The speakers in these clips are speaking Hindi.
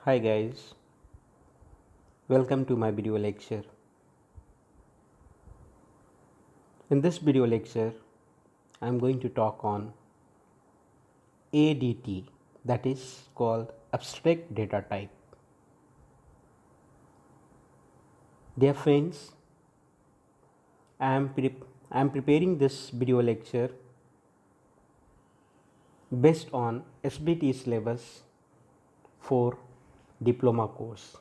Hi guys, welcome to my video lecture. In this video lecture, I am going to talk on ADT, that is called abstract data type. Dear friends, I am preparing this video lecture based on SBT syllabus for diploma course.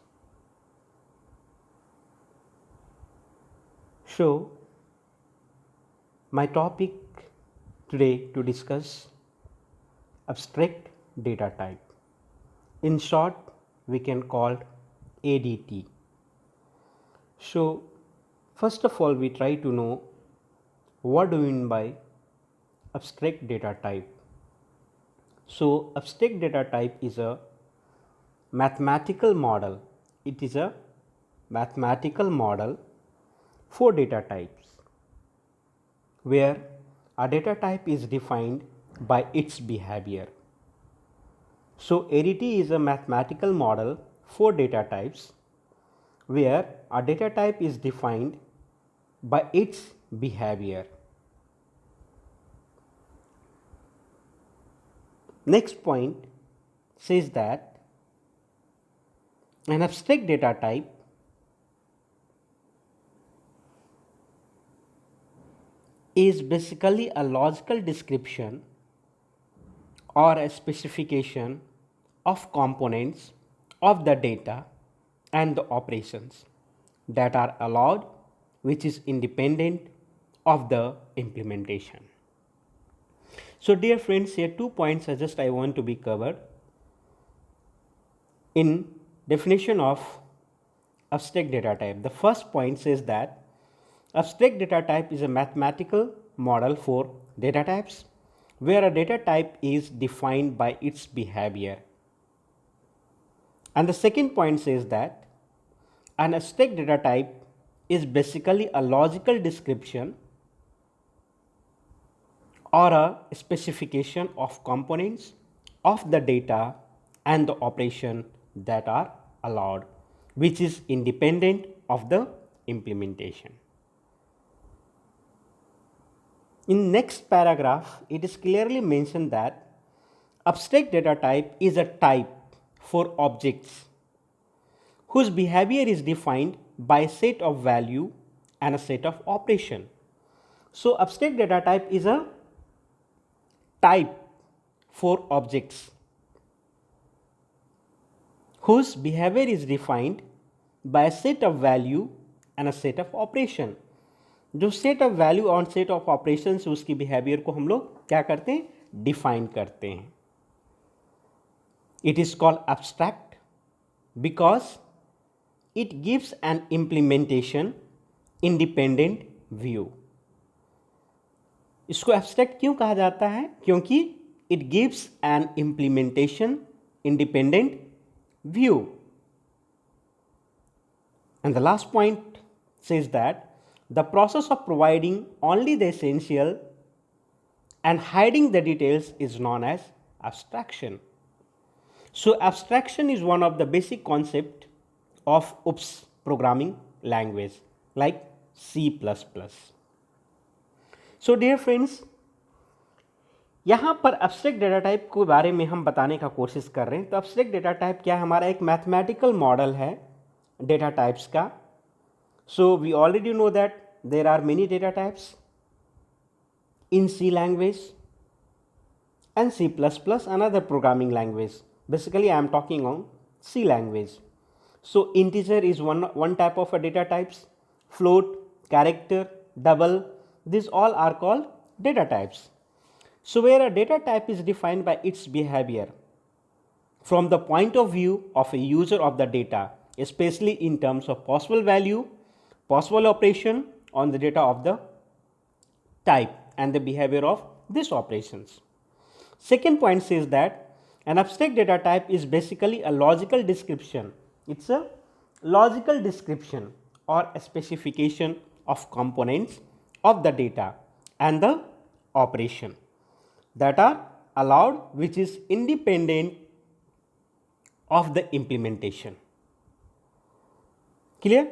So, my topic today to discuss abstract data type. In short, we can call ADT. So, first of all, we try to know what do we mean by abstract data type. So, abstract data type is a mathematical model. It is a mathematical model for data types where a data type is defined by its behavior. So, ADT is a mathematical model for data types where a data type is defined by its behavior. Next point says that an abstract data type is basically a logical description or a specification of components of the data and the operations that are allowed, which is independent of the implementation. So dear friends, here 2 points I want to be covered in definition of abstract data type. The first point says that abstract data type is a mathematical model for data types where a data type is defined by its behavior. And the second point says that an abstract data type is basically a logical description or a specification of components of the data and the operation that are allowed, which is independent of the implementation. In next paragraph, it is clearly mentioned that abstract data type is a type for objects whose behavior is defined by a set of value and a set of operation. So abstract data type is a type for objects whose behavior is defined by a set of value and a set of operation. जो सेट ऑफ वैल्यू और सेट ऑफ ऑपरेशन से उसकी बिहेवियर को हम लोग क्या करते हैं, डिफाइन करते हैं. It is called abstract because it gives an implementation independent view. इसको एब्स्ट्रैक्ट क्यों कहा जाता है? क्योंकि it gives an implementation independent view. And the last point says that the process of providing only the essential and hiding the details is known as abstraction. So abstraction is one of the basic concept of OOPS programming language like C++. So dear friends, यहाँ पर abstract data type के बारे में हम बताने का कोशिश कर रहे हैं. तो abstract data type क्या है? हमारा एक mathematical model है data types का. So we already know that there are many data types in C language and C++, another programming language. Basically I am talking on C language. So integer is one type of a data types, float, character, double, these all are called data types. So where a data type is defined by its behavior from the point of view of a user of the data, especially in terms of possible value, possible operation on the data of the type and the behavior of these operations. Second point says that an abstract data type is basically a logical description. It's a logical description or a specification of components of the data and the operation that are allowed, which is independent of the implementation. Clear?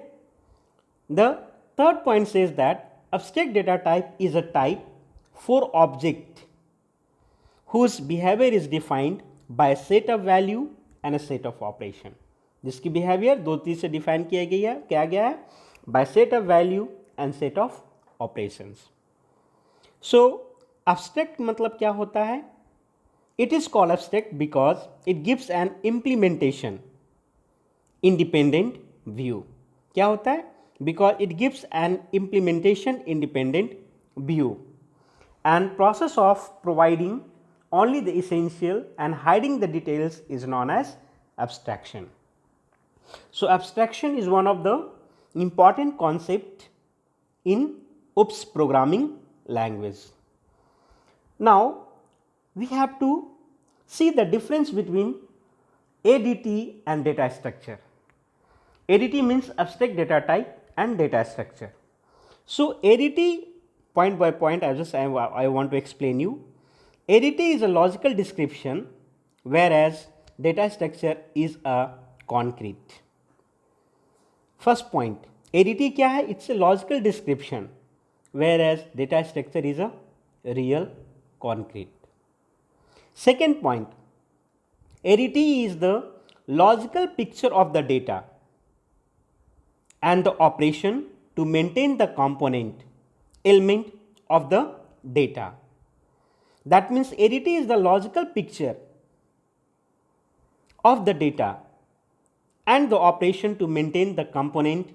The third point says that abstract data type is a type for object whose behavior is defined by a set of value and a set of operation. जिसकी behavior दो चीज से define किया गया है by set of value and set of operations. So abstract मतलब क्या होता है? It is called abstract because it gives an implementation independent view. क्या होता है? Because it gives an implementation independent view and process of providing only the essential and hiding the details is known as abstraction. So abstraction is one of the important concept in OOPS programming language. Now we have to see the difference between ADT and data structure. ADT means abstract data type and data structure. So ADT, point by point, I want to explain you. ADT is a logical description, whereas data structure is a concrete. First point, ADT क्या है? It's a logical description, whereas data structure is a real concrete. Second point, ADT is the logical picture of the data and the operation to maintain the component element of the data. That means ADT is the logical picture of the data and the operation to maintain the component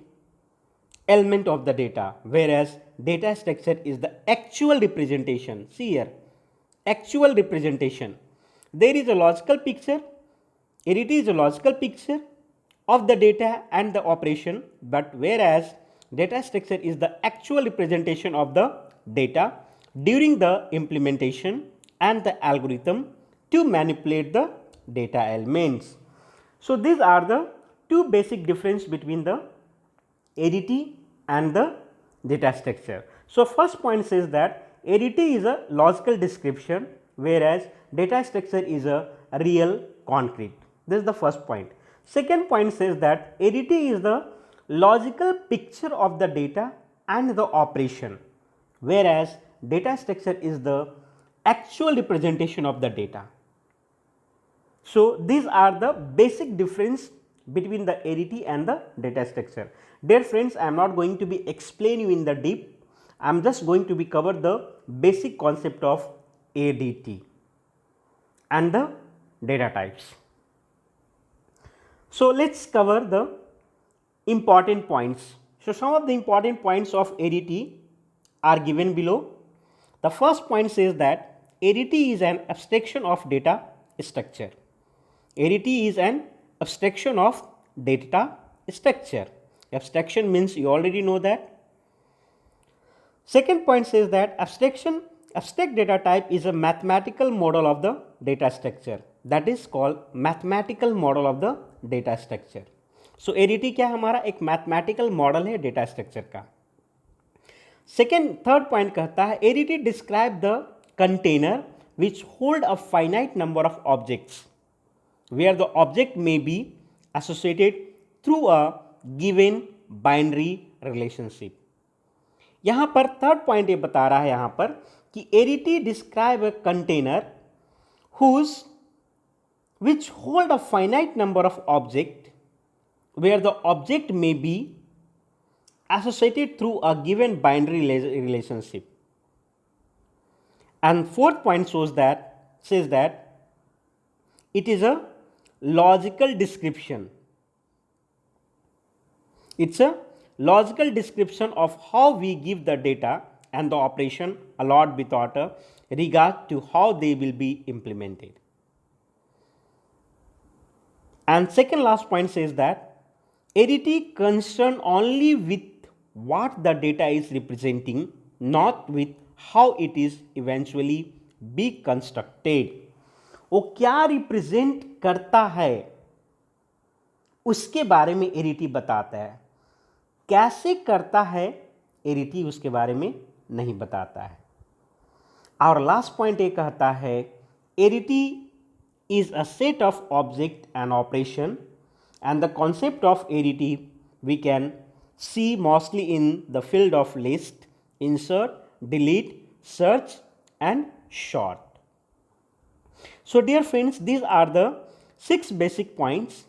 element of the data, whereas data structure is the actual representation. See here, actual representation. There is a logical picture, ADT is a logical picture of the data and the operation, but whereas data structure is the actual representation of the data during the implementation and the algorithm to manipulate the data elements. So these are the two basic difference between the ADT and the data structure. So first point says that ADT is a logical description, whereas data structure is a real concrete. This is the first point. Second point says that ADT is the logical picture of the data and the operation, whereas data structure is the actual representation of the data. So these are the basic difference between the ADT and the data structure. Dear friends, I am not going to be explain you in the deep. I am just going to be cover the basic concept of ADT and the data types. So let's cover the important points. So some of the important points of ADT are given below. The first point says that ADT is an abstraction of data structure. ADT is an abstraction of data structure. Abstraction means you already know that. Second point says that abstract data type is a mathematical model of the data structure. That is called mathematical model of the data structure. So ADT क्या है? हमारा एक mathematical model है data structure का. Third point कहता है ADT describe the container which hold a finite number of objects, where the object may be associated through a given binary relationship. यहाँ पर third point ये बता रहा है यहाँ पर कि ADT describe a container which hold a finite number of objects, where the object may be associated through a given binary relationship. And fourth point says that it is a logical description. It's a logical description of how we give the data and the operation a lot without a regard to how they will be implemented. And second last point says that ADT concerned only with what the data is representing, not with how it is eventually be constructed. वो क्या रिप्रेजेंट करता है उसके बारे में ADT बताता है, कैसे करता है ADT उसके बारे में नहीं बताता है. और लास्ट पॉइंट ये कहता है ADT is a set of object and operation, and the concept of ADT we can see mostly in the field of list, insert, delete, search and sort. So dear friends, these are the 6 basic points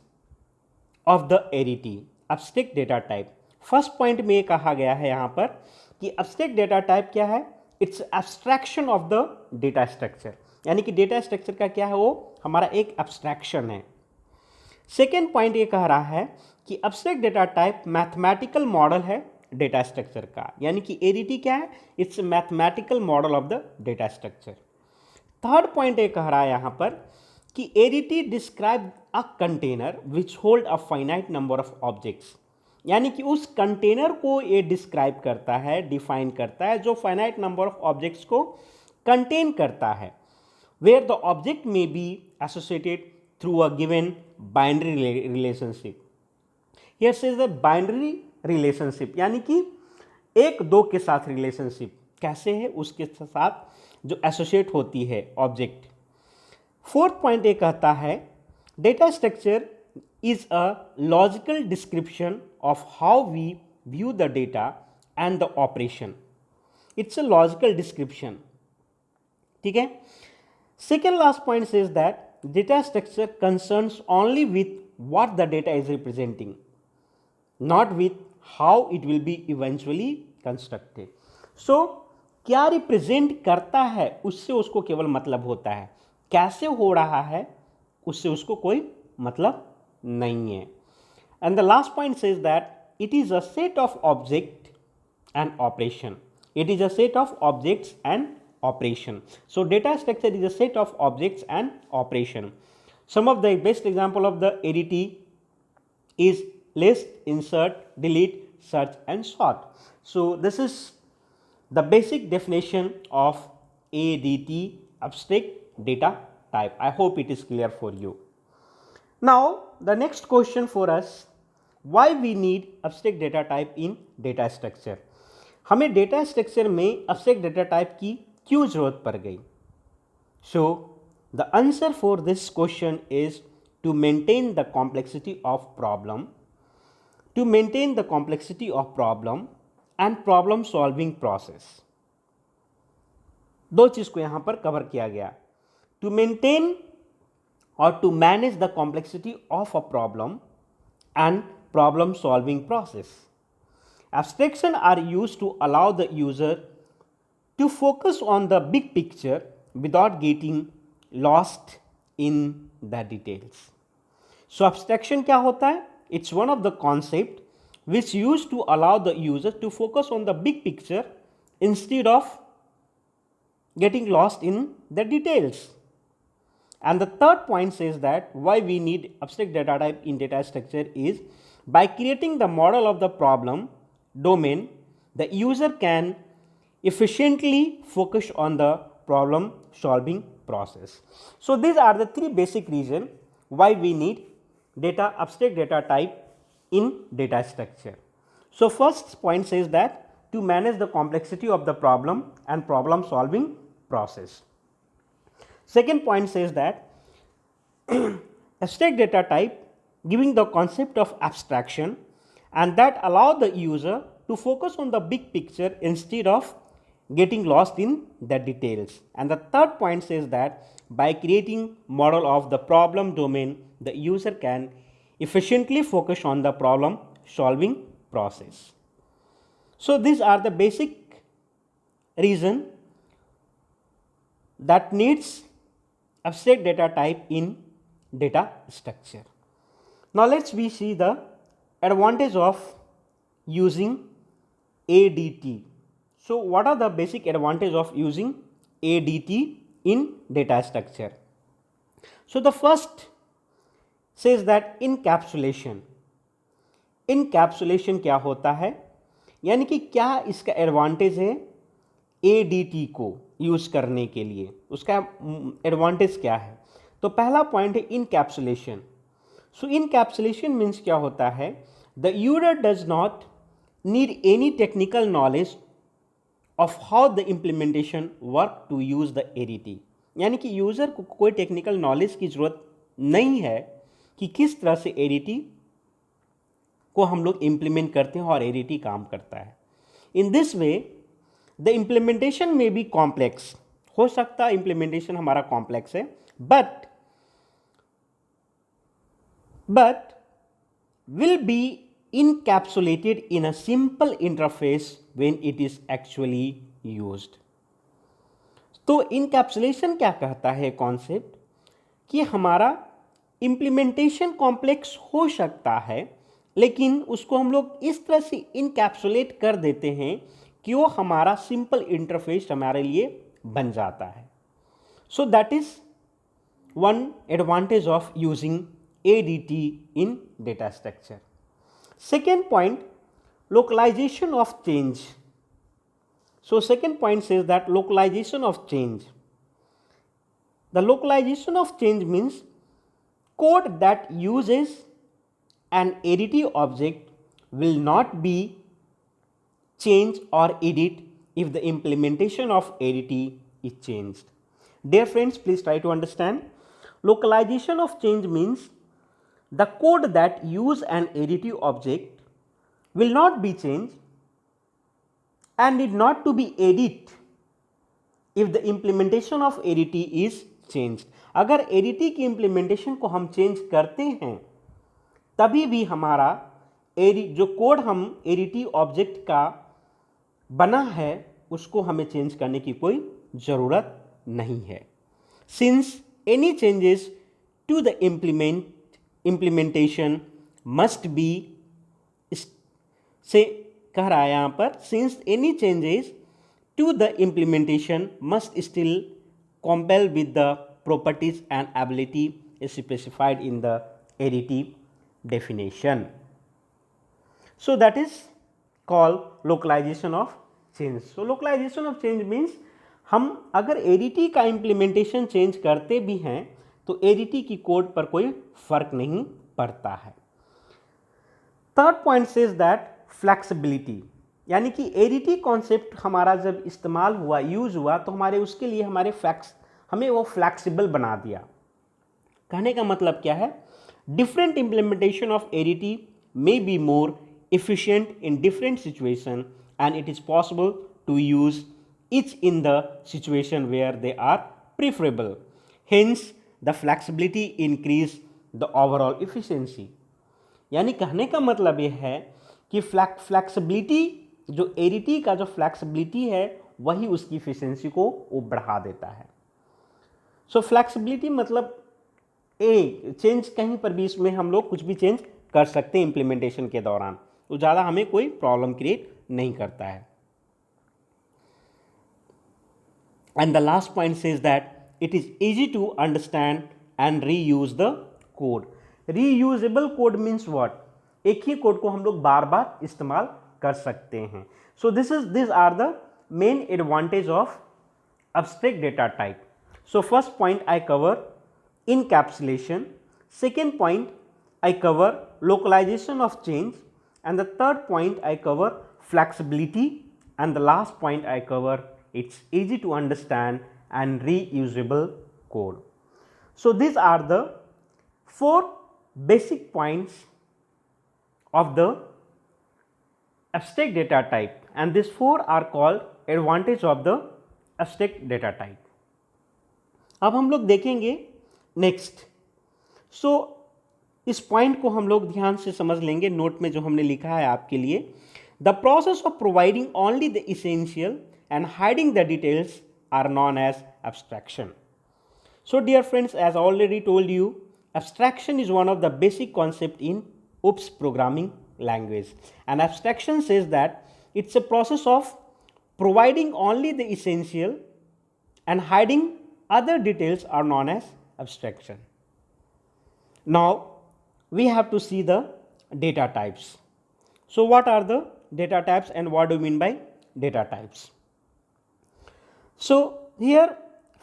of the ADT, abstract data type. First point में कहा गया है यहाँ पर कि abstract data type क्या है? It's abstraction of the data structure, यानी कि डेटा स्ट्रक्चर का क्या है, वो हमारा एक abstraction है. सेकेंड पॉइंट ये कह रहा है कि abstract data type mathematical model है डेटा स्ट्रक्चर का, यानी कि ADT क्या है? It's mathematical model of the data structure. Third point ये कह रहा है यहाँ पर कि ADT describe a container which hold a finite number of objects, यानी कि उस कंटेनर को ये डिस्क्राइब करता है, डिफाइन करता है, जो फाइनाइट नंबर ऑफ ऑब्जेक्ट्स को कंटेन करता है, where the object may be associated through a given binary relationship. Here says the binary relationship, यानी कि 1-2 के साथ रिलेशनशिप कैसे है, उसके साथ जो एसोसिएट होती है ऑब्जेक्ट. फोर्थ पॉइंट ये कहता है data structure is a logical description of how we view the data and the operation. It's a logical description. ठीक है. Second last point says that data structure concerns only with what the data is representing, not with how it will be eventually constructed. So क्या रिप्रेजेंट करता है उससे उसको केवल मतलब होता है, कैसे हो रहा है उससे उसको कोई मतलब नहीं है. And the last point says that it is a set of object and operation. It is a set of objects and operation. So data structure is a set of objects and operation. Some of the best example of the ADT is list, insert, delete, search and sort. So this is the basic definition of ADT, abstract data type. I hope it is clear for you. Now the next question for us, why we need abstract data type in data structure. हमें डेटा स्ट्रक्चर में abstract data type की क्यों जरूरत पड़ गई? So the answer for this question is to maintain the complexity of problem, and problem solving process. दो चीज को यहां पर कवर किया गया. To maintain or to manage the complexity of a problem and problem solving process. Abstraction are used to allow the user to focus on the big picture without getting lost in the details. So abstraction क्या होता है? It's one of the concept which used to allow the user to focus on the big picture instead of getting lost in the details. And the third point says that why we need abstract data type in data structure is by creating the model of the problem domain, the user can efficiently focus on the problem solving process. So these are the 3 basic reasons why we need abstract data type in data structure. So first point says that to manage the complexity of the problem and problem solving process. Second point says that abstract data type giving the concept of abstraction and that allow the user to focus on the big picture instead of getting lost in the details. And the third point says that by creating model of the problem domain, the user can efficiently focus on the problem solving process. So these are the basic reason that needs abstract data type in data structure. Now let's see the advantage of using ADT. So what are the basic advantage of using ADT in data structure? So the first says that encapsulation. Encapsulation क्या होता है, यानी कि क्या इसका एडवांटेज है ADT को यूज करने के लिए, उसका एडवांटेज क्या है. तो पहला पॉइंट है इनकैप्सुलेशन. सो इनकैप्सुलेशन मीन्स क्या होता है, the user does not need any technical knowledge of how the implementation work to use the ADT. यानी कि यूज़र को कोई टेक्निकल नॉलेज की ज़रूरत नहीं है कि किस तरह से एडीटी को हम लोग इम्प्लीमेंट करते हैं और एडीटी काम करता है। In this way the implementation में बी कॉम्प्लेक्स, हो सकता है इम्प्लीमेंटेशन हमारा कॉम्प्लेक्स है, but will be encapsulated in a simple interface when it is actually used। तो इनकैप्सुलेशन क्या कहता है कॉन्सेप्ट कि हमारा इम्प्लीमेंटेशन कॉम्प्लेक्स हो सकता है, लेकिन उसको हम लोग इस तरह से इनकैप्सुलेट कर देते हैं कि वो हमारा सिंपल इंटरफेस हमारे लिए बन जाता है। So that is one advantage of using ADT in data structure। Second point, localization of change। So second point says that localization of change. The localization of change means code that uses an ADT object will not be changed or edit if the implementation of ADT is changed। Dear friends, please try to understand. Localization of change means the code that use an ADT object will not be changed and need not to be edited if the implementation of ADT is changed। अगर ADT की implementation को हम change करते हैं तभी भी हमारा जो कोड हम ADT object का बना है उसको हमें change करने की कोई ज़रूरत नहीं है। Since any changes to the implementation must be, से कह रहा है यहाँ पर, since any changes to the implementation must still comply with the properties and ability specified in the ADT definition। So that is called localization of change। So localization of change means हम अगर ADT का implementation change करते भी हैं तो ADT की कोड पर कोई फर्क नहीं पड़ता है। Third point says that flexibility, यानी कि ADT कॉन्सेप्ट हमारा जब इस्तेमाल हुआ, यूज हुआ, तो हमारे उसके लिए हमें वो फ्लैक्सिबल बना दिया। कहने का मतलब क्या है, different implementation of ADT may be more efficient in different situation and it is possible to use each in the situation where they are preferable। Hence the flexibility increase the overall efficiency। यानी कहने का मतलब यह है कि फ्लैक्सिबिलिटी, जो ADT का जो फ्लैक्सिबिलिटी है वही उसकी इफिशिएंसी को वो बढ़ा देता है। सो फ्लैक्सिबिलिटी मतलब चेंज कहीं पर भी इसमें हम लोग कुछ भी चेंज कर सकते हैं इम्प्लीमेंटेशन के दौरान, तो ज़्यादा हमें कोई प्रॉब्लम क्रिएट नहीं करता है। And the last point says that it is easy to understand and reuse the code. Reusable code means what, एक ही कोड को हम लोग बार बार इस्तेमाल कर सकते हैं। So this are the main advantage of abstract data type। So first point I cover encapsulation, second point I cover localization of change, and the third point I cover flexibility, and the last point I cover it's easy to understand and reusable code। So these are the 4 basic points of the abstract data type, and these 4 are called advantage of the abstract data type। अब हम लोग देखेंगे नेक्स्ट। सो इस पॉइंट को हम लोग ध्यान से समझ लेंगे, नोट में जो हमने लिखा है आपके लिए। The process of providing only the essential and hiding the details are known as abstraction. So dear friends, as already told you, abstraction is one of the basic concept in OOPS programming language, and abstraction says that it's a process of providing only the essential and hiding other details are known as abstraction। Now we have to see the data types। So what are the data types and what do you mean by data types? So here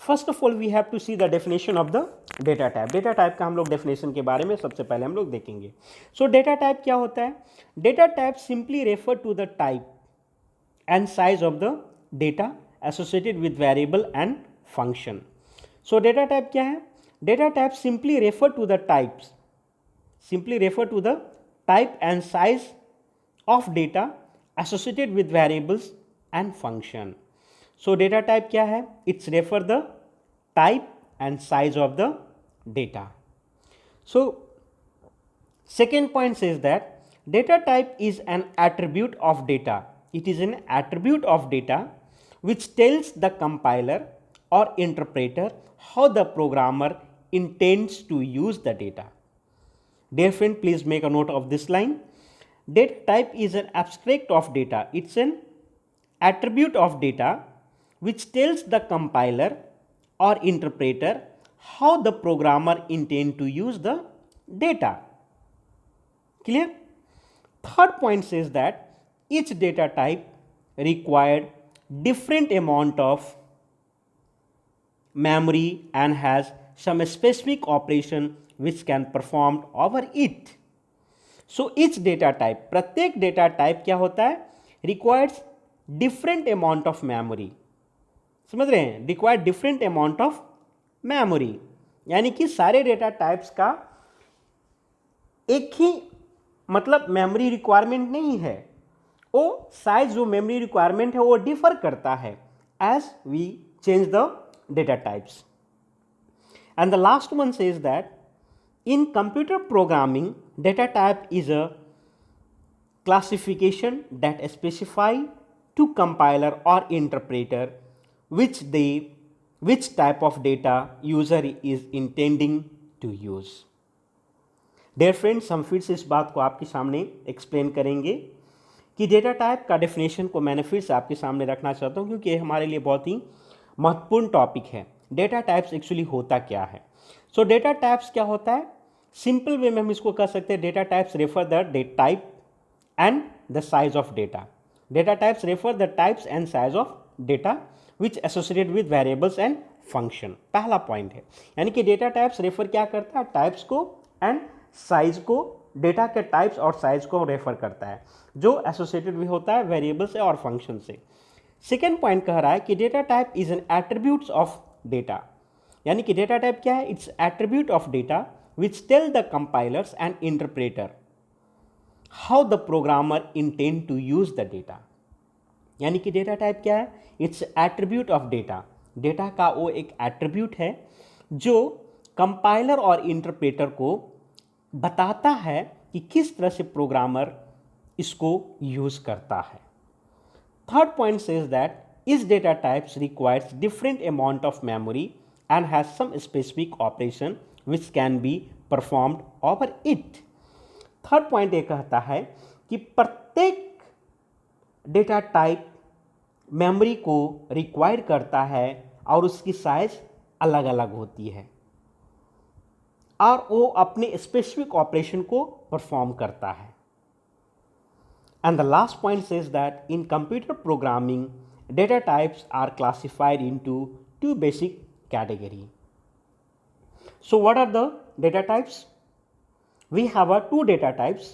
first of all we have to see the definition of the data type। data type का हम लोग definition के बारे में सबसे पहले हम लोग देखेंगे। So data type क्या होता है? data type simply refer to the type and size of the data associated with variable and function। So data type क्या है? Data type simply refer to the types, simply refer to the type and size of data associated with variables and function. So data type क्या है? It's refer the type and size of the data. So second point says that data type is an attribute of data. It is an attribute of data which tells the compiler or interpreter how the programmer intends to use the data. Dear friend, please make a note of this line. Data type is an abstract of data. It's an attribute of data which tells the compiler or interpreter how the programmer intends to use the data. Clear? Third point says that each data type required different amount of memory and has some specific operation which can performed over it. So each data type, प्रत्येक data type क्या होता है? Requires different amount of memory. समझ रहे हैं? Require different amount of memory. यानी कि सारे data types का एक ही मतलब memory requirement नहीं है, वो size जो memory requirement है वो differ करता है as we change the data types. And the last one says that in computer programming, data type is a classification that specify to compiler or interpreter which type of data user is intending to use. Dear friends, हम फिर से इस बात को आपके सामने एक्सप्लेन करेंगे कि डेटा टाइप का डेफिनेशन को मैंने फिर से आपके सामने रखना चाहता हूँ क्योंकि ये हमारे लिए बहुत ही महत्वपूर्ण टॉपिक है. डेटा टाइप्स एक्चुअली होता क्या है? सो डेटा टाइप्स क्या होता है? सिंपल वे में हम इसको कह सकते हैं data types refer the type and the size of data. Data types refer the types and size of data which associated with variables and function. पहला पॉइंट है, यानी कि डेटा टाइप्स रेफर क्या करता है? टाइप्स को एंड साइज को, डेटा के टाइप्स और साइज को रेफर करता है जो एसोसिएटेड भी होता है वेरिएबल से और फंक्शन से. सेकेंड पॉइंट कह रहा है कि data type is an attributes of data, यानी कि डेटा टाइप क्या है? It's attribute of data which tell the compilers and interpreter how the programmer intend to use the data. यानी कि डेटा टाइप क्या है? It's attribute of data. Data का वो एक एट्रीब्यूट है जो कंपाइलर और इंटरप्रेटर को बताता है कि किस तरह से प्रोग्रामर इसको यूज करता है. थर्ड पॉइंट सेज दैट इस data types requires different amount of memory and has some specific operation which can be performed over it. Third point ये कहता है कि प्रत्येक डेटा टाइप मेमोरी को रिक्वायर करता है और उसकी साइज अलग अलग होती है और वो अपने स्पेसिफिक ऑपरेशन को परफॉर्म करता है. And the last point says that in computer programming data types are classified into two basic category. So what are the data types? We have two data types.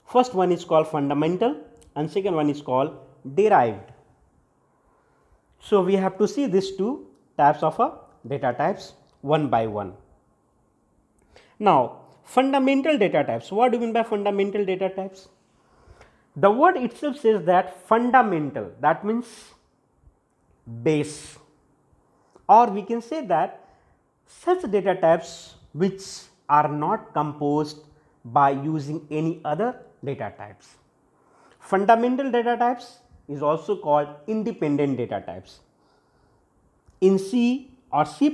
First one is called fundamental and second one is called derived. So we have to see these two types of data types one by one. Now fundamental data types. What do you mean by fundamental data types? The word itself says that fundamental, that means base. Or we can say that such data types which are not composed by using any other data types. Fundamental data types is also called independent data types. In C or C++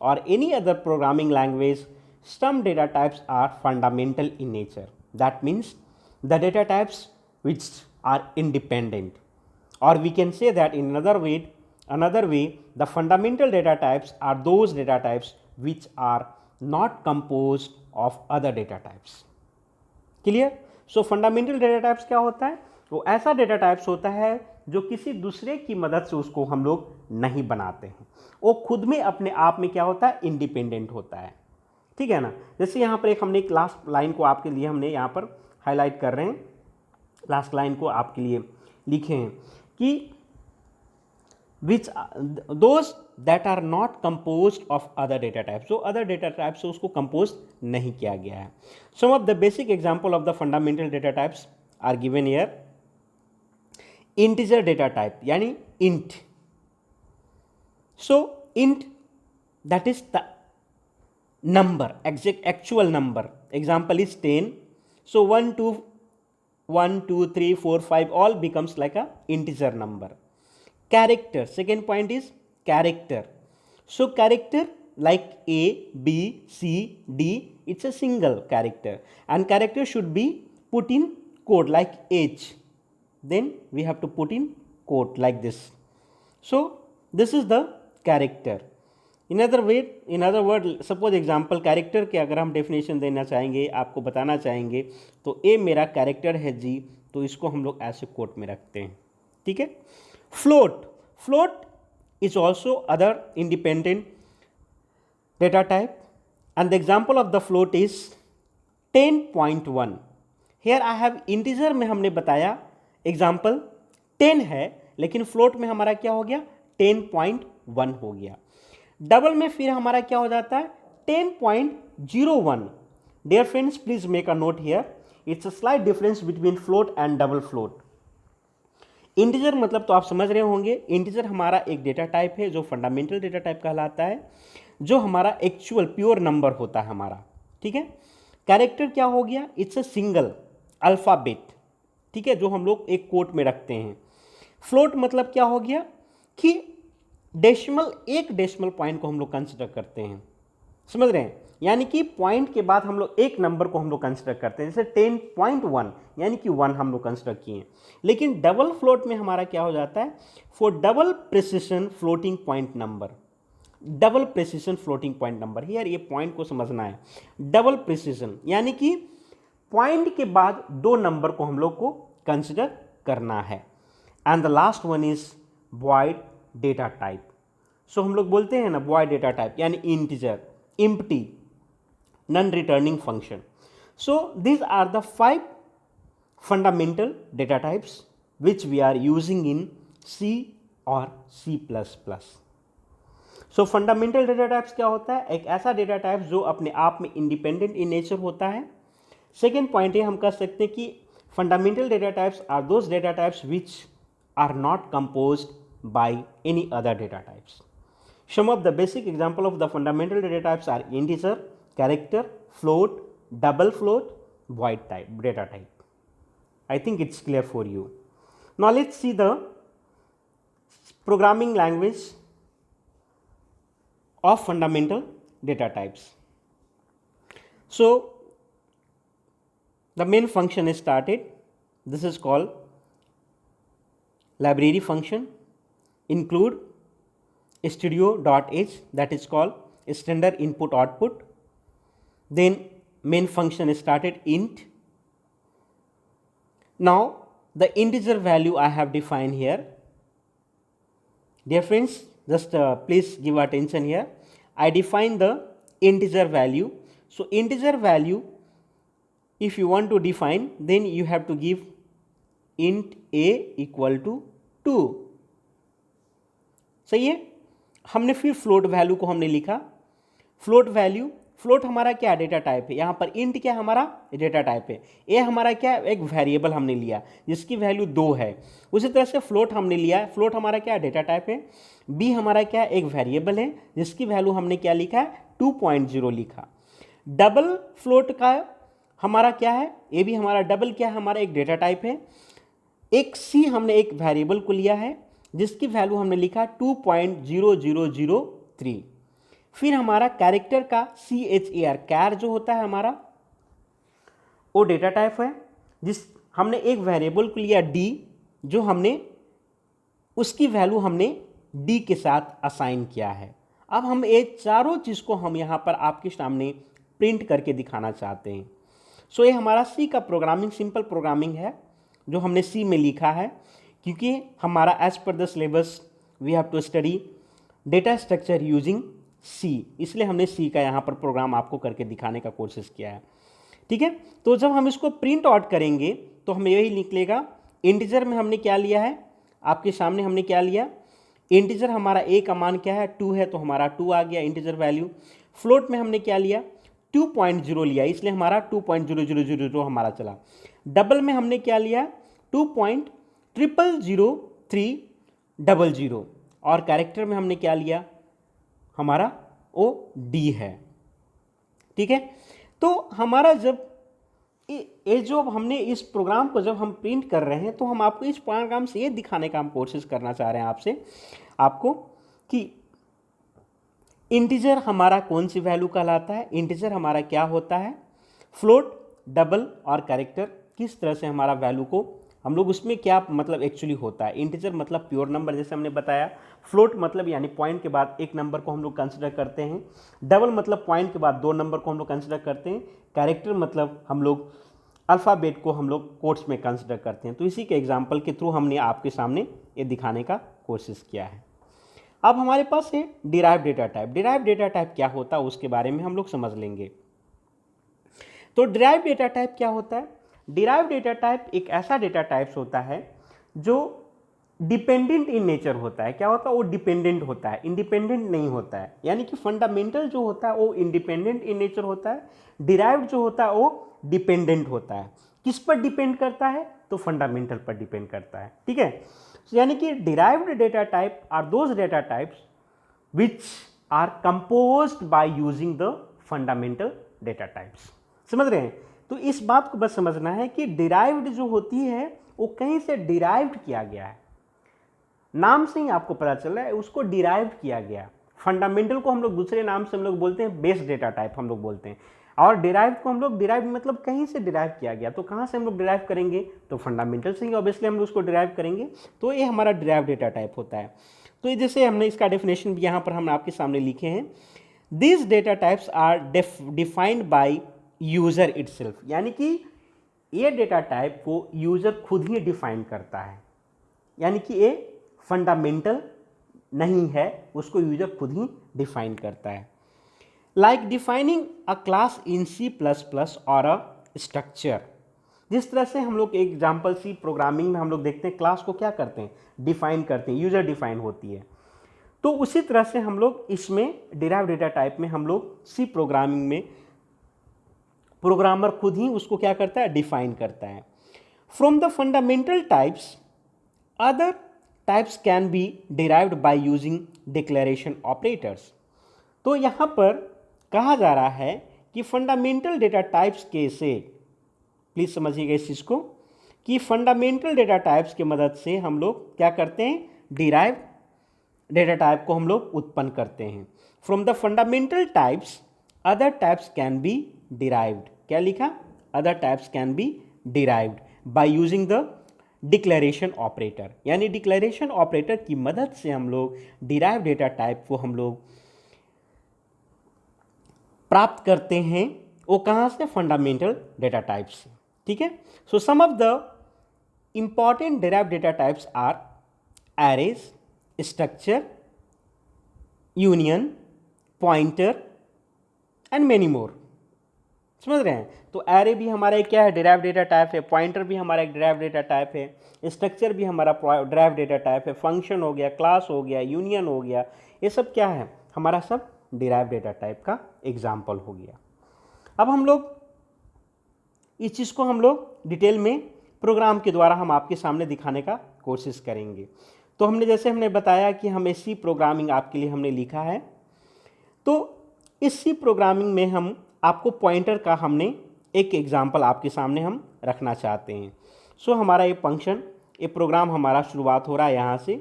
or any other programming language, some data types are fundamental in nature. That means the data types which are independent. Or we can say that in another way, the fundamental data types are those data types which are not composed of other data types. Clear? So fundamental data types क्या होता है? वो ऐसा data types होता है जो किसी दूसरे की मदद से उसको हम लोग नहीं बनाते हैं, वो खुद में अपने आप में क्या होता है? इंडिपेंडेंट होता है. ठीक है ना? जैसे यहाँ पर हमने एक लास्ट लाइन को आपके लिए हमने यहाँ पर हाईलाइट कर रहे हैं, लास्ट लाइन को आपके लिए लिखे हैं कि which those that are not compose of other data types, जो अदर डेटा टाइप से उसको कंपोज नहीं किया गया है. Some of the basic example of the fundamental data types are given here. Integer data type यानी int. So int that is the number, actual number. Example is 10. So 1 2 3 4 5 all becomes like a integer number. Character, second point is character. So character like A, B, C, D, it's a single character, and character should be put in code like H. Then we have to put in code like this. So this is the character. In other word suppose example character के अगर हम डेफिनेशन देना चाहेंगे, आपको बताना चाहेंगे, तो ए मेरा कैरेक्टर है जी, तो इसको हम लोग ऐसे कोट में रखते हैं. ठीक है. Float is also other independent data type, and the example of the float is 10.1. Here I have integer में हमने बताया एग्जाम्पल 10 है, लेकिन फ्लोट में हमारा क्या हो गया 10.1 हो गया. डबल में फिर हमारा क्या हो जाता है 10.01. Dear friends, please make a note here, it's a slight difference between float and double float. Integer मतलब तो आप समझ रहे होंगे, इंटीजर हमारा एक डेटा टाइप है जो फंडामेंटल डेटा टाइप कहलाता है, जो हमारा एक्चुअल प्योर नंबर होता है हमारा. ठीक है. कैरेक्टर क्या हो गया, इट्स अ सिंगल अल्फाबेट. ठीक है, जो हम लोग एक कोट में रखते हैं. फ्लोट मतलब क्या हो गया कि एक डेसिमल पॉइंट को हम लोग कंसिडर करते हैं. समझ रहे हैं, यानी कि पॉइंट के बाद हम लोग एक नंबर को हम लोग कंसिडर करते हैं. जैसे 10.1 यानी कि 1 हम लोग कंसिडर किए. लेकिन डबल फ्लोट में हमारा क्या हो जाता है, for double precision floating point number. Double precision floating point number, यार ये पॉइंट को समझना है. डबल प्रिसिशन यानी कि पॉइंट के बाद 2 नंबर को हम लोग को कंसिडर करना है. And the last one is void data type. So हम लोग बोलते हैं ना वॉइड डेटा टाइप यानी integer, empty, non returning function. So these are the 5 fundamental data types which we are using in C और C++. So fundamental data types क्या होता है, एक ऐसा डेटा टाइप जो अपने आप में इंडिपेंडेंट इन नेचर होता है. सेकेंड पॉइंट ये हम कह सकते हैं कि fundamental data types are those data types which are not composed by any other data types. Some of the basic example of the fundamental data types are integer, character, float, double float, void type data type. I think it's clear for you. Now let's see the programming language of fundamental data types. So the main function is started. This is called library function. Include studio.h, that is called standard input output. Then main function is started int. Now the integer value I have defined here. Dear friends, just please give attention here. I define the integer value. So integer value, if you want to define, then you have to give int a equal to 2. सही है. हमने फिर फ्लोट वैल्यू को हमने लिखा. फ्लोट वैल्यू, फ्लोट हमारा क्या डेटा टाइप है, यहाँ पर इंट क्या हमारा डेटा टाइप है. ए हमारा क्या एक वेरिएबल हमने लिया जिसकी वैल्यू 2 है. उसी तरह से फ्लोट हमने लिया, फ्लोट हमारा क्या डेटा टाइप है. बी हमारा क्या एक वेरिएबल है जिसकी वैल्यू हमने क्या लिखा है 2.0 लिखा. डबल फ्लोट का हमारा क्या है, ए भी हमारा डबल क्या है हमारा एक डेटा टाइप है. एक सी हमने एक वेरिएबल को लिया है जिसकी वैल्यू हमने लिखा 2.0003. फिर हमारा कैरेक्टर का CHAR कैर जो होता है हमारा वो डेटा टाइप है, जिस हमने एक वेरिएबल को लिया D, जो हमने उसकी वैल्यू हमने D के साथ असाइन किया है. अब हम ये चारों चीज़ को हम यहाँ पर आपके सामने प्रिंट करके दिखाना चाहते हैं. सो ये हमारा C का प्रोग्रामिंग सिंपल प्रोग्रामिंग है जो हमने C में लिखा है, क्योंकि हमारा एज पर the syllabus we have to study data structure using C, इसलिए हमने C का यहाँ पर प्रोग्राम आपको करके दिखाने का कोशिश किया है. ठीक है. तो जब हम इसको प्रिंट आउट करेंगे तो हमें यही निकलेगा. इंटीजर में हमने क्या लिया है, आपके सामने हमने क्या लिया, इंटीजर हमारा ए का मान क्या है 2 है, तो हमारा 2 आ गया इंटीजर वैल्यू। फ्लोट में हमने क्या लिया 2.0 लिया, इसलिए हमारा 2.0000 हमारा चला। डबल में हमने क्या लिया 2.000300 और कैरेक्टर में हमने क्या लिया हमारा ओ डी है। ठीक है, तो हमारा जब ये जो हमने इस प्रोग्राम को जब हम प्रिंट कर रहे हैं तो हम आपको इस प्रोग्राम से ये दिखाने का हम कोशिश करना चाह रहे हैं आपको कि इंटीजर हमारा कौन सी वैल्यू कहलाता है, इंटीजर हमारा क्या होता है, फ्लोट, डबल और कैरेक्टर किस तरह से हमारा वैल्यू को हम लोग उसमें क्या मतलब एक्चुअली होता है। इंटीजर मतलब प्योर नंबर जैसे हमने बताया, फ्लोट मतलब यानी पॉइंट के बाद एक नंबर को हम लोग कंसिडर करते हैं, डबल मतलब पॉइंट के बाद 2 नंबर को हम लोग कंसिडर करते हैं, कैरेक्टर मतलब हम लोग अल्फ़ाबेट को हम लोग कोट्स में कंसिडर करते हैं। तो इसी के एग्जाम्पल के थ्रू हमने आपके सामने ये दिखाने का कोशिश किया है। अब हमारे पास है derive data type. Derive data type क्या होता है उसके बारे में हम लोग समझ लेंगे। तो डिराइव डेटा टाइप क्या होता है, डिराइव डेटा टाइप एक ऐसा डेटा टाइप्स होता है जो डिपेंडेंट इन नेचर होता है। क्या होता है, वो डिपेंडेंट होता है, इंडिपेंडेंट नहीं होता है। यानी कि फंडामेंटल जो होता है वो इंडिपेंडेंट इन नेचर होता है, डिराइव्ड जो होता है वो डिपेंडेंट होता है। किस पर डिपेंड करता है, तो फंडामेंटल पर डिपेंड करता है। ठीक है, यानी कि derived data type are those data types which are composed by using the fundamental data types. समझ रहे हैं, तो इस बात को बस समझना है कि डिराइव्ड जो होती है वो कहीं से डिराइव्ड किया गया है, नाम से ही आपको पता चल रहा है उसको डिराइव किया गया। फंडामेंटल को हम लोग दूसरे नाम से हम लोग बोलते हैं बेस डेटा टाइप हम लोग बोलते हैं, और डिराइव को हम लोग डिराइव मतलब कहीं से डिराइव किया गया। तो कहाँ से हम लोग डिराइव करेंगे, तो फंडामेंटल से ही ऑब्वियसली हम लोग उसको डिराइव करेंगे। तो ये हमारा डिराइव डेटा टाइप होता है। तो ये जैसे हमने इसका डेफिनेशन भी यहाँ पर हम आपके सामने लिखे हैं, this data types are defined by user itself. यानी कि ये डेटा टाइप को यूजर खुद ही डिफाइन करता है, यानी कि ये फंडामेंटल नहीं है, उसको यूजर खुद ही डिफाइन करता है। Like defining a class in C++ और अ स्ट्रक्चर। जिस तरह से हम लोग एग्जाम्पल सी प्रोग्रामिंग में हम लोग देखते हैं क्लास को क्या करते हैं, डिफाइन करते हैं, यूजर डिफाइन होती है। तो उसी तरह से हम लोग इसमें डिराइव डेटा टाइप में हम लोग सी प्रोग्रामिंग में प्रोग्रामर खुद ही उसको क्या करता है, डिफाइन करता है। From the fundamental types other types can be derived by using declaration operators. तो यहाँ पर कहा जा रहा है कि फंडामेंटल डेटा टाइप्स के से, प्लीज समझिएगा इस चीज को, कि फंडामेंटल डेटा टाइप्स की मदद से हम लोग क्या करते हैं, डिराइव डेटा टाइप को हम लोग उत्पन्न करते हैं। From the fundamental types other types can be derived. क्या लिखा, other types can be derived bye using the declaration operator. यानी डिक्लेरेशन ऑपरेटर की मदद से हम लोग डिराइव डेटा टाइप को हम लोग प्राप्त करते हैं। वो कहाँ से, फंडामेंटल डेटा टाइप्स से। ठीक है, so some of the important derive data types are arrays, structure, union, pointer and many more. समझ रहे हैं, तो एरे भी हमारा एक क्या है, डिराइव डेटा टाइप है, पॉइंटर भी हमारा एक डिराइव डेटा टाइप है, स्ट्रक्चर भी हमारा डिराइव डेटा टाइप है, फंक्शन हो गया, क्लास हो गया, यूनियन हो गया, ये सब क्या है, हमारा सब डिराइव डेटा टाइप का एग्जाम्पल हो गया। अब हम लोग इस चीज़ को हम लोग डिटेल में प्रोग्राम के द्वारा हम आपके सामने दिखाने का कोशिश करेंगे। तो हमने बताया कि हमें सी प्रोग्रामिंग आपके लिए हमने लिखा है। तो इस सी प्रोग्रामिंग में हम आपको पॉइंटर का हमने एक एग्जाम्पल आपके सामने हम रखना चाहते हैं। सो हमारा ये फंक्शन, ये प्रोग्राम हमारा शुरुआत हो रहा है यहाँ से,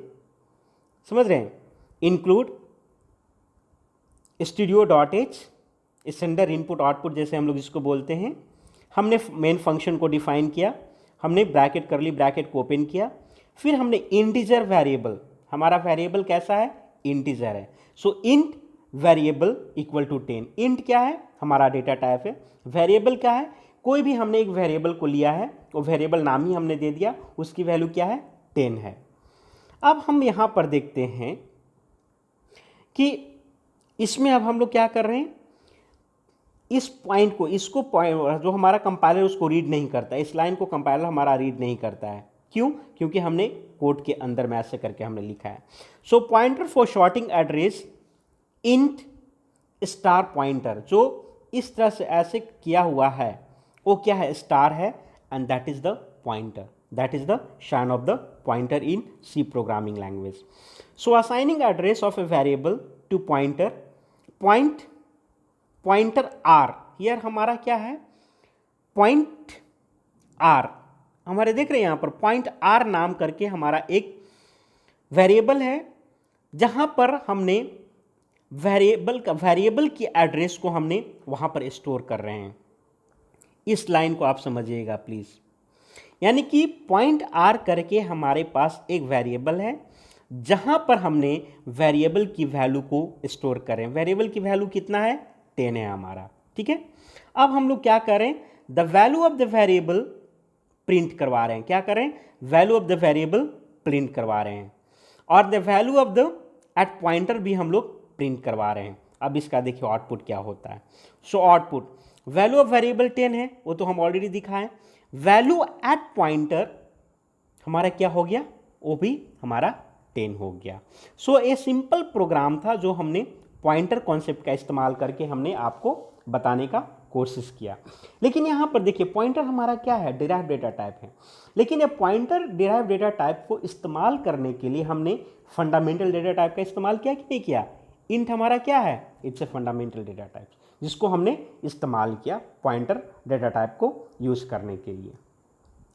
समझ रहे हैं, include studio.h standard input output जैसे हम लोग इसको बोलते हैं। हमने मेन फंक्शन को डिफाइन किया, हमने ब्रैकेट करली ब्रैकेट को ओपन किया, फिर हमने इंटीजर वेरिएबल, हमारा वेरिएबल कैसा है, इंटीजर है। So int variable equal to 10। Int क्या है, हमारा डेटा टाइप है। वेरिएबल क्या है, कोई भी हमने एक वेरिएबल को लिया है, वो वेरिएबल नाम ही हमने दे दिया, उसकी वैल्यू क्या है, 10 है। अब हम यहाँ पर देखते हैं कि इसमें अब हम लोग क्या कर रहे हैं, इस पॉइंट को, इसको पॉइंट जो हमारा कंपाइलर उसको रीड नहीं करता, इस लाइन को कंपाइलर हमारा रीड नहीं करता है। क्यों? क्योंकि हमने कोड के अंदर में ऐसे करके हमने लिखा है। So pointer for storing address int star pointer, जो इस तरह से ऐसे किया हुआ है वो क्या है? स्टार है, and that is the pointer, that is the sign of the pointer in C programming language. So assigning address of a variable to pointer, pointer are, here हमारा क्या है? पॉइंट आर, हमारे देख रहे हैं यहाँ पर पॉइंट आर नाम करके हमारा एक वेरिएबल है, जहाँ पर हमने वेरिएबल की एड्रेस को हमने वहाँ पर स्टोर कर रहे हैं। इस लाइन को आप समझिएगा प्लीज़। यानी कि पॉइंट आर करके हमारे पास एक वेरिएबल है, जहाँ पर हमने वेरिएबल की वैल्यू को स्टोर करें। वेरिएबल की वैल्यू कितना है? 10 है हमारा, ठीक है। अब हम लोग क्या करें? The value of the variable print करवा रहे हैं। क्या करें? Value of the variable print करवा रहे हैं, और the value of the at pointer भी हम लोग प्रिंट करवा रहे हैं। अब इसका देखिए आउटपुट क्या होता है। So output, value of variable 10 है, वो तो हम ऑलरेडी दिखाएं। वैल्यू एट पॉइंटर हमारा क्या हो गया? वो भी हमारा 10 हो गया। सो ए सिंपल प्रोग्राम था जो हमने पॉइंटर कॉन्सेप्ट का इस्तेमाल करके हमने आपको बताने का कोशिश किया। लेकिन यहाँ पर देखिए पॉइंटर हमारा क्या है? डिराइव डेटा टाइप है। लेकिन ये पॉइंटर डिराइव डेटा टाइप को इस्तेमाल करने के लिए हमने फंडामेंटल डेटा टाइप का इस्तेमाल किया कि नहीं किया? इंट हमारा क्या है? It's a fundamental data type, जिसको हमने इस्तेमाल किया पॉइंटर डेटा टाइप को यूज करने के लिए।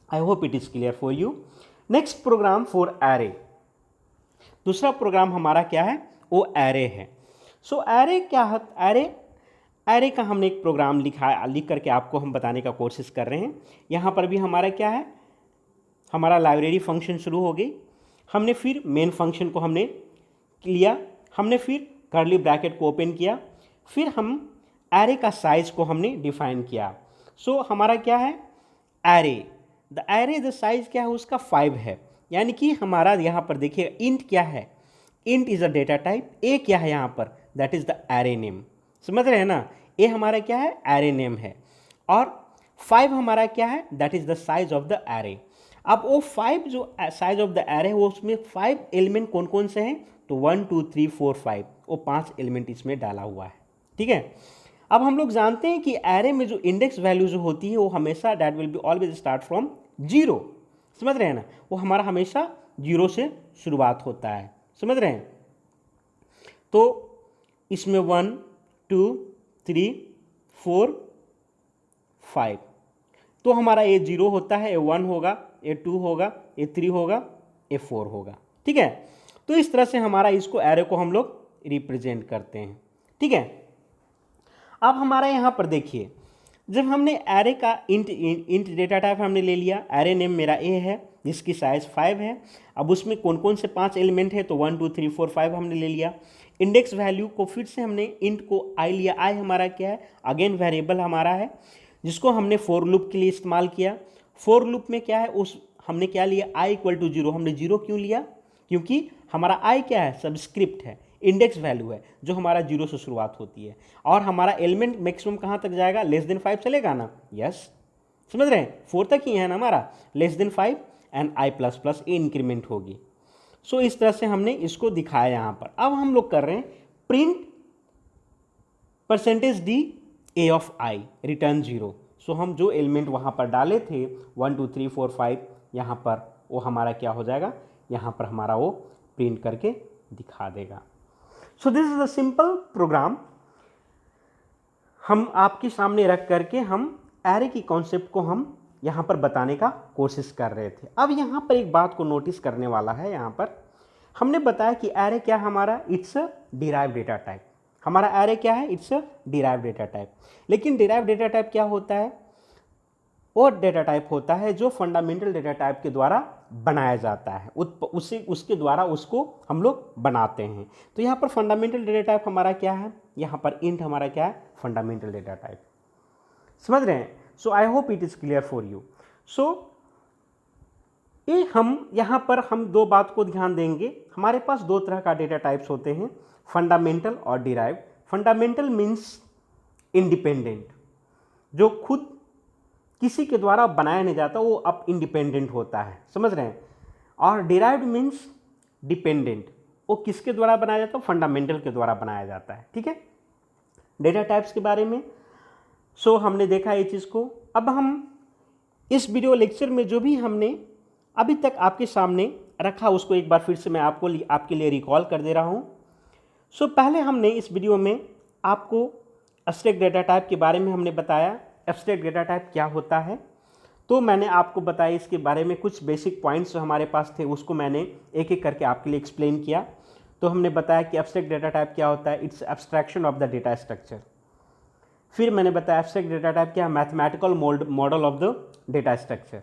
I hope it is clear for you. Next program for array, दूसरा प्रोग्राम हमारा क्या है? वो एरे है। सो एरे क्या है? एरे का हमने एक प्रोग्राम लिख करके आपको हम बताने का कोशिश कर रहे हैं। यहाँ पर भी हमारा क्या है? हमारा लाइब्रेरी फंक्शन शुरू हो गई। हमने फिर मेन फंक्शन को हमने लिया, हमने फिर कर्ली ब्रैकेट को ओपन किया, फिर हम एरे का साइज को हमने डिफाइन किया। सो हमारा क्या है? एरे द साइज क्या है उसका? 5 है। यानी कि हमारा यहाँ पर देखिए इंट क्या है? Int is a data type. A क्या है यहाँ पर? That is the array name. समझ रहे हैं ना? ए हमारा क्या है? एरे नेम है। और 5 हमारा क्या है? That is the size of the array. अब वो 5 जो साइज ऑफ द एरे वो उसमें 5 एलिमेंट कौन कौन से हैं? तो 1 2 3 4 5, वो 5 एलिमेंट इसमें डाला हुआ है, ठीक है। अब हम लोग जानते हैं कि एरे में जो इंडेक्स वैल्यू जो होती है वो हमेशा that will be always start from 0। समझ रहे हैं ना? वो हमारा हमेशा 0 से शुरुआत होता है। समझ रहे हैं? तो इसमें 1 2 3 4 5, तो हमारा ये 0 होता है, ये 1 होगा, ये 2 होगा, ये 3 होगा, ये 4 होगा, ठीक है। तो इस तरह से हमारा इसको एरे को हम लोग रिप्रेजेंट करते हैं, ठीक है। अब हमारा यहाँ पर देखिए, जब हमने एरे का इंट डेटा टाइप हमने ले लिया, एरे नेम मेरा ए है जिसकी साइज 5 है। अब उसमें कौन कौन से 5 एलिमेंट है? तो 1 2 3 4 5 हमने ले लिया। इंडेक्स वैल्यू को फिर से हमने इंट को आई लिया। आई हमारा क्या है? अगेन वेरिएबल हमारा है, जिसको हमने फॉर लूप के लिए इस्तेमाल किया। फॉर लूप में क्या है? उस हमने क्या लिया? I equal to 0। हमने 0 क्यों लिया? क्योंकि हमारा आई क्या है? सबस्क्रिप्ट है, इंडेक्स वैल्यू है, जो हमारा 0 से शुरुआत होती है। और हमारा एलिमेंट मैक्सिमम कहाँ तक जाएगा? लेस देन 5 चलेगा ना? यस, समझ रहे हैं? 4 तक ही है ना हमारा, less than 5 and I plus plus A increment होगी। सो इस तरह से हमने इसको दिखाया यहाँ पर। अब हम लोग कर रहे हैं print %d a of I return 0। सो हम जो एलिमेंट वहाँ पर डाले थे 1 2 3 4 5, यहाँ पर वो हमारा क्या हो जाएगा? यहाँ पर हमारा वो प्रिंट करके दिखा देगा। So this is a simple program हम आपके सामने रख करके हम एरे की कॉन्सेप्ट को हम यहाँ पर बताने का कोशिश कर रहे थे। अब यहाँ पर एक बात को नोटिस करने वाला है। यहाँ पर हमने बताया कि एरे क्या हमारा? It's a derive data type. हमारा एरे क्या है? It's a derive data type. लेकिन डिराइव डेटा टाइप क्या होता है? वो डेटा टाइप होता है जो फंडामेंटल डेटा टाइप के द्वारा बनाया जाता है, उसके द्वारा उसको हम लोग बनाते हैं। तो यहाँ पर फंडामेंटल डेटा टाइप हमारा क्या है? यहाँ पर इंट हमारा क्या है? Fundamental data type. समझ रहे हैं? So I hope it is clear for you. So ये हम यहाँ पर हम दो बात को ध्यान देंगे। हमारे पास दो तरह का डेटा टाइप्स होते हैं, फंडामेंटल और डिराइव। फंडामेंटल मीन्स इंडिपेंडेंट, जो खुद किसी के द्वारा बनाया नहीं जाता, वो अब इंडिपेंडेंट होता है, समझ रहे हैं। और डिराइव्ड मीन्स डिपेंडेंट, वो किसके द्वारा बनाया जाता है, फंडामेंटल के द्वारा बनाया जाता है, ठीक है। डेटा टाइप्स के बारे में सो हमने देखा ये चीज़ को। अब हम इस वीडियो लेक्चर में जो भी हमने अभी तक आपके सामने रखा उसको एक बार फिर से मैं आपके लिए रिकॉल कर दे रहा हूँ। सो पहले हमने इस वीडियो में आपको एब्स्ट्रैक्ट डेटा टाइप के बारे में हमने बताया, एब्स्ट्रैक्ट डेटा टाइप क्या होता है। तो मैंने आपको बताया इसके बारे में कुछ बेसिक पॉइंट्स जो हमारे पास थे उसको मैंने एक एक करके आपके लिए एक्सप्लेन किया। तो हमने बताया कि एब्स्ट्रैक्ट डेटा टाइप क्या होता है, it's abstraction of the data structure. फिर मैंने बताया एब्स्ट्रैक्ट डेटा टाइप क्या है, mathematical model of the data structure.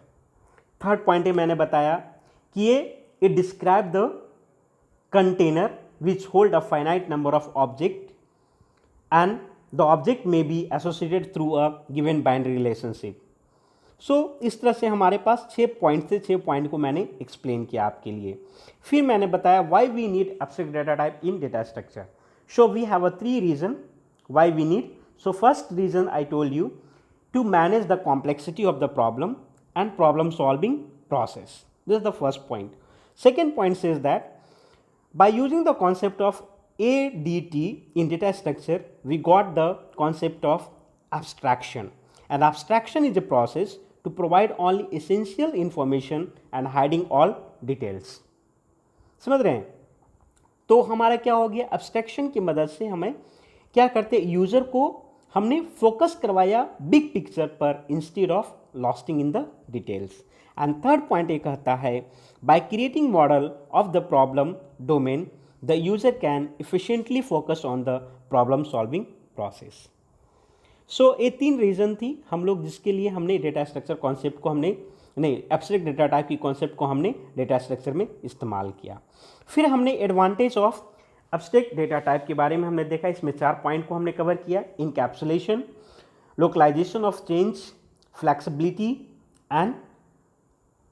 Third point मैंने बताया कि ये it describe the container which hold a finite number of object and the object may be associated through a given binary relationship. So इस तरह से हमारे पास 6 पॉइंट थे, 6 पॉइंट को मैंने एक्सप्लेन किया आपके लिए। फिर मैंने बताया why we need abstract data type in data structure. So we have a 3 reason why we need. So first reason I told you to manage the complexity of the problem and problem solving process. This is the first point. Second point says that by using the concept of ADT in data structure, we got the concept of abstraction. And abstraction is a process to provide only essential information and hiding all details. समझ रहे हैं? तो हमारा क्या हो गया, एब्स्ट्रैक्शन की मदद से हमें क्या करते, यूजर को हमने फोकस करवाया बिग पिक्चर पर instead of losting in the details. And third point ये कहता है by creating model of the problem domain the user can efficiently focus on the problem solving process. So ये 3 रीजन थी हम लोग जिसके लिए हमने डेटा स्ट्रक्चर कॉन्सेप्ट को एब्स्ट्रैक्ट डेटा टाइप की कॉन्सेप्ट को हमने डेटा स्ट्रक्चर में इस्तेमाल किया। फिर हमने advantage of abstract data type के बारे में हमने देखा। इसमें 4 पॉइंट को हमने कवर किया, encapsulation, localization of change, flexibility and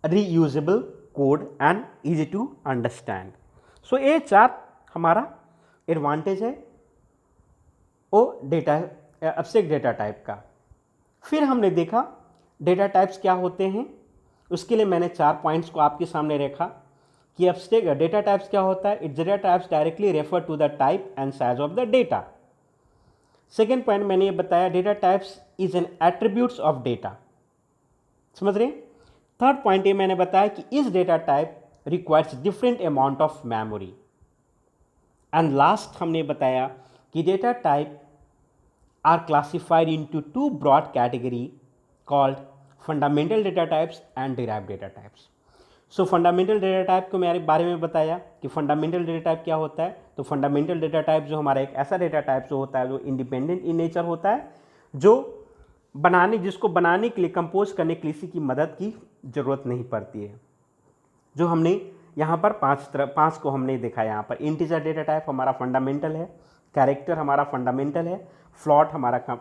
reusable code and easy to understand. So ये 4 हमारा एडवांटेज है वो डेटा एब्स्ट्रैक्ट डेटा टाइप का। फिर हमने देखा डेटा टाइप्स क्या होते हैं, उसके लिए मैंने 4 पॉइंट्स को आपके सामने रखा कि एब्स्ट्रैक्ट डेटा टाइप्स क्या होता है। It's data types directly refer to the type and size of the data. Second point मैंने ये बताया data types is an attributes of data, समझ रहे हैं। थर्ड पॉइंट ये मैंने बताया कि इस data type requires different amount of memory. And last हमने बताया कि data type are classified into 2 broad category called fundamental data types and derived data types. So fundamental data type को मेरे बारे में बताया कि फंडामेंटल डेटा टाइप क्या होता है। तो फंडामेंटल डेटा टाइप जो हमारा एक ऐसा डेटा टाइप जो होता है जो इंडिपेंडेंट इन नेचर होता है, जो जिसको बनाने के लिए, कंपोज करने के लिए किसी की मदद की ज़रूरत नहीं पड़ती है। जो हमने यहाँ पर 5 को हमने देखा। यहाँ पर इंटीजर डेटा टाइप हमारा फंडामेंटल है, कैरेक्टर हमारा फंडामेंटल है, फ्लॉट हमारा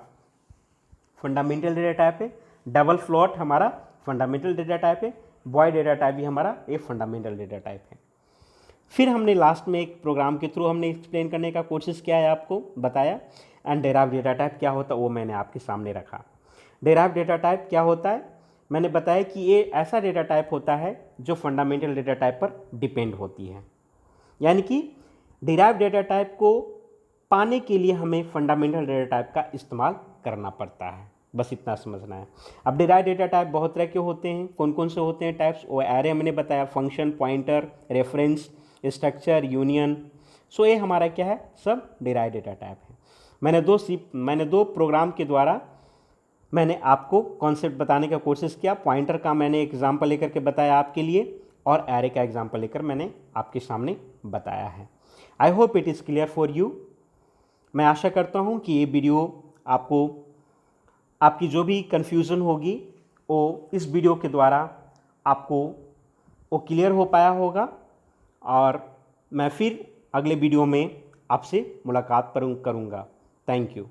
फंडामेंटल डेटा टाइप है, डबल फ्लॉट हमारा फंडामेंटल डेटा टाइप है, बॉयड डेटा टाइप भी हमारा एक फंडामेंटल डेटा टाइप है। फिर हमने लास्ट में एक प्रोग्राम के थ्रू हमने एक्सप्लेन करने का कोशिश किया है, आपको बताया। एंड डिराइव्ड डेटा टाइप क्या होता है वो मैंने आपके सामने रखा। डिराइव्ड डेटा टाइप क्या होता है, मैंने बताया कि ये ऐसा डेटा टाइप होता है जो फंडामेंटल डेटा टाइप पर डिपेंड होती है। यानी कि डिराइव्ड डेटा टाइप को पाने के लिए हमें फंडामेंटल डेटा टाइप का इस्तेमाल करना पड़ता है, बस इतना समझना है। अब डिराइव्ड डेटा टाइप बहुत तरह के होते हैं। कौन कौन से होते हैं टाइप्स, वो एरे मैंने बताया, function, pointer, reference, structure, union. So ये हमारा क्या है, सब डिराइव्ड डेटा टाइप है। मैंने दो प्रोग्राम के द्वारा मैंने आपको कॉन्सेप्ट बताने का कोशिश किया। पॉइंटर का मैंने एग्जाम्पल लेकर के बताया आपके लिए, और एरे का एग्जाम्पल लेकर मैंने आपके सामने बताया है। आई hope it is clear for you. मैं आशा करता हूँ कि ये वीडियो आपकी जो भी कन्फ्यूज़न होगी वो इस वीडियो के द्वारा आपको वो क्लियर हो पाया होगा। और मैं फिर अगले वीडियो में आपसे मुलाकात करूँगा। Thank you.